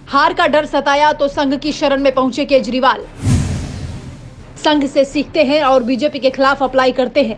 हार का डर सताया तो संघ की शरण में पहुंचे केजरीवाल। संघ से सीखते हैं और बीजेपी के खिलाफ अप्लाई करते हैं।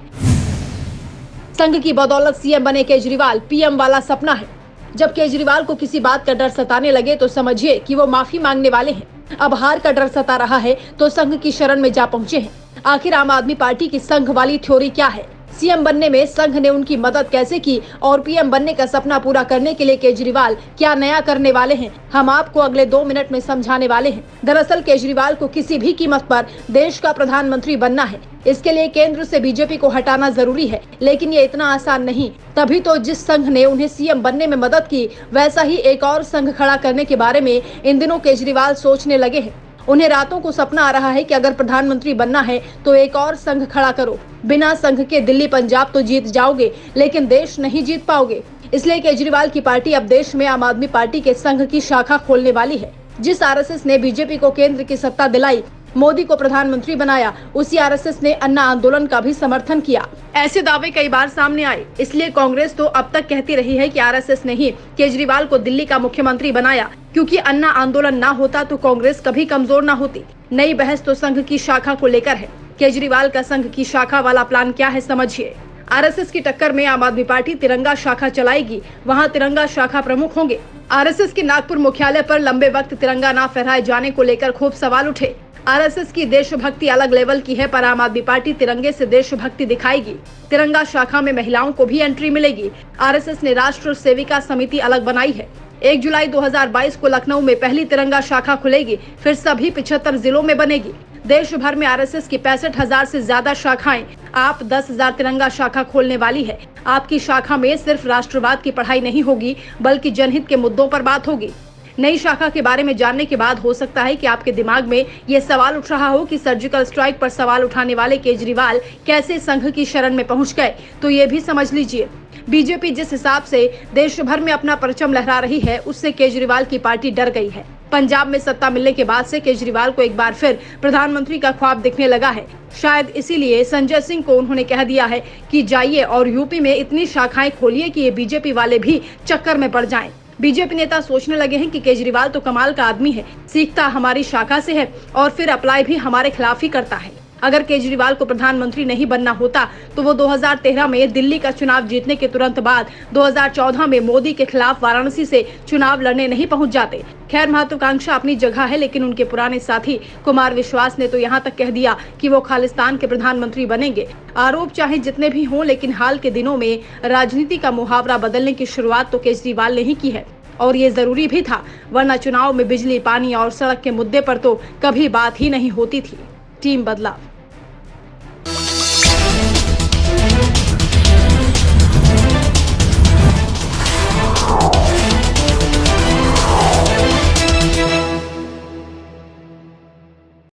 संघ की बदौलत सीएम बने केजरीवाल, पीएम वाला सपना है। जब केजरीवाल को किसी बात का डर सताने लगे तो समझिए कि वो माफी मांगने वाले हैं। अब हार का डर सता रहा है तो संघ की शरण में जा पहुंचे हैं। आखिर आम आदमी पार्टी की संघ वाली थ्योरी क्या है? सीएम बनने में संघ ने उनकी मदद कैसे की और पीएम बनने का सपना पूरा करने के लिए केजरीवाल क्या नया करने वाले हैं, हम आपको अगले 2 मिनट में समझाने वाले हैं। दरअसल केजरीवाल को किसी भी कीमत पर देश का प्रधानमंत्री बनना है। इसके लिए केंद्र से बीजेपी को हटाना जरूरी है, लेकिन ये इतना आसान नहीं। तभी तो जिस संघ ने उन्हें सीएम बनने में मदद की, वैसा ही एक और संघ खड़ा करने के बारे में इन दिनों केजरीवाल सोचने लगे हैं। उन्हें रातों को सपना आ रहा है कि अगर प्रधानमंत्री बनना है तो एक और संघ खड़ा करो। बिना संघ के दिल्ली पंजाब तो जीत जाओगे, लेकिन देश नहीं जीत पाओगे। इसलिए केजरीवाल की पार्टी अब देश में आम आदमी पार्टी के संघ की शाखा खोलने वाली है। जिस आरएसएस ने बीजेपी को केंद्र की सत्ता दिलाई, मोदी को प्रधानमंत्री बनाया, उसी आरएसएस ने अन्ना आंदोलन का भी समर्थन किया। ऐसे दावे कई बार सामने आए। इसलिए कांग्रेस तो अब तक कहती रही है कि आरएसएस ने ही केजरीवाल को दिल्ली का मुख्यमंत्री बनाया, क्योंकि अन्ना आंदोलन ना होता तो कांग्रेस कभी कमजोर ना होती। नई बहस तो संघ की शाखा को लेकर है। केजरीवाल का संघ की शाखा वाला प्लान क्या है, समझिए। आरएसएस की टक्कर में आम आदमी पार्टी तिरंगा शाखा चलाएगी। वहां तिरंगा शाखा प्रमुख होंगे। आरएसएस के नागपुर मुख्यालय पर लंबे वक्त तिरंगा न फहराए जाने को लेकर खूब सवाल उठे। आरएसएस की देशभक्ति अलग लेवल की है, पर आम आदमी पार्टी तिरंगे से देशभक्ति दिखाएगी। तिरंगा शाखा में महिलाओं को भी एंट्री मिलेगी। आरएसएस ने राष्ट्र सेविका समिति अलग बनाई है। 1 जुलाई 2022 को लखनऊ में पहली तिरंगा शाखा खुलेगी, फिर सभी 75 जिलों में बनेगी। देश भर में आरएसएस की 65,000 से ज्यादा शाखाएं। आप 10,000 तिरंगा शाखा खोलने वाली है। आपकी शाखा में सिर्फ राष्ट्रवाद की पढ़ाई नहीं होगी, बल्कि जनहित के मुद्दों पर बात होगी। नई शाखा के बारे में जानने के बाद हो सकता है कि आपके दिमाग में ये सवाल उठ रहा हो कि सर्जिकल स्ट्राइक पर सवाल उठाने वाले केजरीवाल कैसे संघ की शरण में पहुंच गए। तो ये भी समझ लीजिए, बीजेपी जिस हिसाब से देश भर में अपना परचम लहरा रही है, उससे केजरीवाल की पार्टी डर गई है। पंजाब में सत्ता मिलने के बाद से केजरीवाल को एक बार फिर प्रधानमंत्री का ख्वाब दिखने लगा है। शायद इसीलिए संजय सिंह को उन्होंने कह दिया है कि जाइए और यूपी में इतनी शाखाएं खोलिए कि ये बीजेपी वाले भी चक्कर में पड़ जाएं। बीजेपी नेता सोचने लगे हैं कि केजरीवाल तो कमाल का आदमी है, सीखता हमारी शाखा से है और फिर अप्लाई भी हमारे खिलाफ ही करता है। अगर केजरीवाल को प्रधानमंत्री नहीं बनना होता तो वो 2013 में दिल्ली का चुनाव जीतने के तुरंत बाद 2014 में मोदी के खिलाफ वाराणसी से चुनाव लड़ने नहीं पहुंच जाते। खैर, महत्वाकांक्षा अपनी जगह है, लेकिन उनके पुराने साथी कुमार विश्वास ने तो यहाँ तक कह दिया कि वो खालिस्तान के प्रधानमंत्री बनेंगे। आरोप चाहे जितने भी हों, लेकिन हाल के दिनों में राजनीति का मुहावरा बदलने की शुरुआत तो केजरीवाल ने ही की है, और ये जरूरी भी था, वरना चुनाव में बिजली, पानी और सड़क के मुद्दे पर तो कभी बात ही नहीं होती थी। टीम बदलाव।